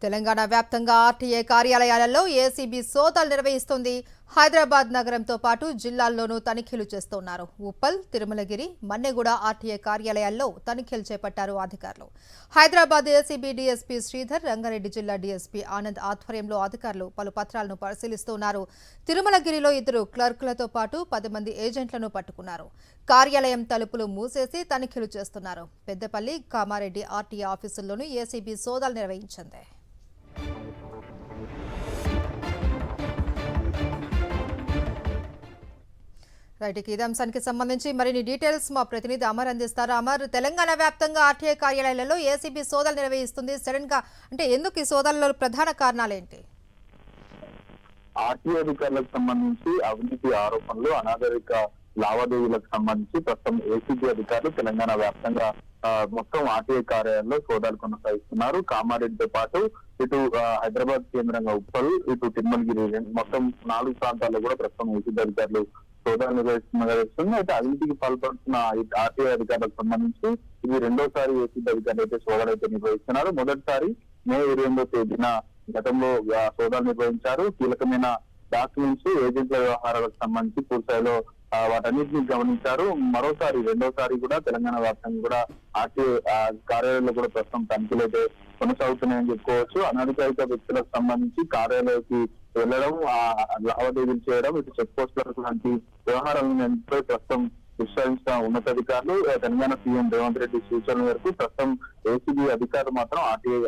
తెలంగాణ వ్యాప్తంగా ఆర్టీఏ కార్యాలయాలలో ఏసీబీ సోదాలు నిర్వహిస్తుంది. హైదరాబాద్ నగరంతో పాటు జిల్లాల్లోనూ తనిఖీలు చేస్తున్నారు. ఉప్పల్, తిరుమలగిరి, మన్నెగూడ ఆర్టీఏ కార్యాలయాల్లో తనిఖీలు చేపట్టారు అధికారులు. హైదరాబాద్ ఏసీబీ డీఎస్పీ శ్రీధర్, రంగారెడ్డి జిల్లా డీఎస్పీ ఆనంద్ ఆధ్వర్యంలో అధికారులు పలు పత్రాలను పరిశీలిస్తున్నారు. తిరుమలగిరిలో 2 క్లర్కులతో పాటు 10 మంది ఏజెంట్లను పట్టుకున్నారు. కార్యాలయం తలుపులు మూసేసి తనిఖీలు చేస్తున్నారు. పెద్దపల్లి, కామారెడ్డి ఆర్టీఏ ఆఫీసుల్లోనూ ఏసీబీ సోదాలు నిర్వహించింది. రైట్, ఇదే అంశానికి సంబంధించి మరిన్ని డీటెయిల్స్ మా ప్రతినిధి అమర్ అందిస్తారు. అమర్, తెలంగాణ వ్యాప్తంగా ఆర్టీఏ కార్యాలయాలలో ఏసీబీ సోదాలు నిర్వహిస్తుంది. సడన్ గా అంటే ఎందుకు ఈ సోదాలలో ప్రధాన కారణాలు ఏంటి? ఆర్టీఏ అధికారులకు సంబంధించి అవినీతి ఆరోపణలు, అనాగరిక లావాదేవీలకు సంబంధించి ప్రస్తుతం ఏసీబీ అధికారులు తెలంగాణ వ్యాప్తంగా మొత్తం ఆర్టీఏ కార్యాలయంలో సోదాలు కొనసాగిస్తున్నారు. కామారెడ్డితో పాటు ఇటు హైదరాబాద్ కేంద్రంగా ఉప్పల్, ఇటు తిరుమలగిరి మొత్తం 4 ప్రాంతాల్లో కూడా ప్రస్తుతం ఏసీబీ అధికారులు సోదాలు నిర్వహిస్తున్నారు. అయితే అవినీతికి పాల్పడుతున్న ఆర్టీఐ అధికారులకు సంబంధించి ఇది 2వసారి ఏసీబీ అధికారులు అయితే సోదాలు అయితే నిర్వహిస్తున్నారు. మొదటిసారి మే 28వ తేదీన గతంలో సోదాలు నిర్వహించారు. కీలకమైన డాక్యుమెంట్స్, ఏజెంట్ల వ్యవహారాలకు సంబంధించి పూర్తిస్థాయిలో వాటన్నిటిని గమనించారు. మరోసారి 2వసారి కూడా తెలంగాణ వ్యాప్తంగా కూడా ఆర్టీఐ కార్యాలయంలో కూడా ప్రస్తుతం తనిఖీలు అయితే కొనసాగుతున్నాయని చెప్పుకోవచ్చు. అనధికారిక వ్యక్తులకు సంబంధించి కార్యాలయానికి వెళ్లడం, లావాదేవీలు చేయడం, ఇటు చెక్ పోస్టులకు లాంటి వ్యవహారాలను ప్రస్తుతం విశ్వసించిన ఉన్నతాధికారులు తెలంగాణ సీఎం రేవంత్ రెడ్డి సూచనల వరకు ప్రస్తుతం ఏసీబీ అధికారులు మాత్రం ఆర్టీఐ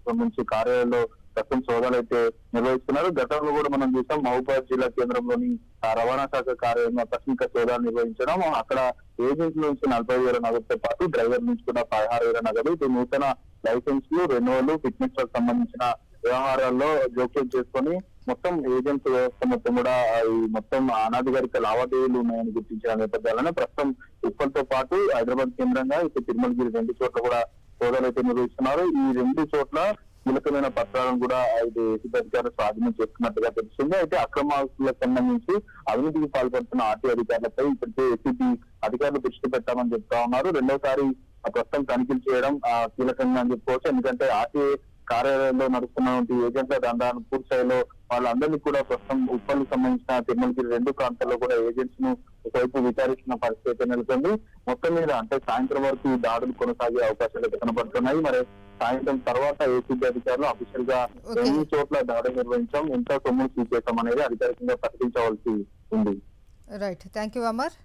సంబంధించి కార్యాలయంలో ప్రస్తుతం సోదాలు అయితే నిర్వహిస్తున్నారు. గతంలో కూడా మనం చూసాం, మహబూబాబాద్ జిల్లా కేంద్రంలోని రవాణా శాఖ కార్యాలయంలో ఆకస్మిక సోదాలు నిర్వహించడం, అక్కడ ఏజెంట్ల నుంచి 40,000 నగదుతో పాటు డ్రైవర్ నుంచి కూడా 16,000 నగదు, ఇటు నూతన లైసెన్స్లు, రెన్యువల్, ఫిట్నెస్ లకు సంబంధించిన వ్యవహారాల్లో జోక్యం చేసుకొని మొత్తం ఏజెంట్ వ్యవస్థ మొత్తం కూడా ఈ మొత్తం అనాధికారిక లావాదేవీలు ఉన్నాయని గుర్తించిన నేపథ్యాలను ప్రస్తుతం ఉప్పల్తో పాటు హైదరాబాద్ కేంద్రంగా ఇటు తిరుమలగిరి 2 చోట్ల కూడా సోదాలు అయితే నిర్వహిస్తున్నారు. ఈ 2 చోట్ల కీలకమైన పత్రాలను కూడా ఇది ఏసీబీ అధికారులు స్వాధీనం చేసుకున్నట్టుగా తెలుస్తుంది. అయితే అక్రమాలకు సంబంధించి అవినీతికి పాల్పడుతున్న ఆర్టీఐ అధికారులపై ఇప్పటికే ఏసీబీ అధికారులు దృష్టి పెట్టామని చెప్తా ఉన్నారు. 2వసారి ప్రస్తుతం తనిఖీలు చేయడం కీలకంగా అని చెప్పుకోవచ్చు. ఎందుకంటే ఆర్టీఐ కార్యాలయంలో నడుస్తున్నటువంటి ఏజెంట్ల దండాన్ని పూర్తి స్థాయిలో వాళ్ళందరినీ కూడా ప్రస్తుతం ఉప్పల్కి సంబంధించిన తిరుమలగిరి 2 ప్రాంతాల్లో కూడా ఏజెంట్స్ ను ఒకవైపు విచారిస్తున్న పరిస్థితి నెలకొంది. మొత్తం మీద అంటే సాయంత్రం వరకు ఈ దాడులు కొనసాగే అవకాశాలు అయితే కనబడుతున్నాయి. మరి సాయంత్రం తర్వాత ఏసీబీ అధికారులు అఫీషియల్ గా 2 చోట్ల దాడులు నిర్వహించాం, ఎంత సొమ్మును సీజ్ చేశాం అనేది అధికారికంగా ప్రకటించవలసి ఉంది. Right, thank you Amar.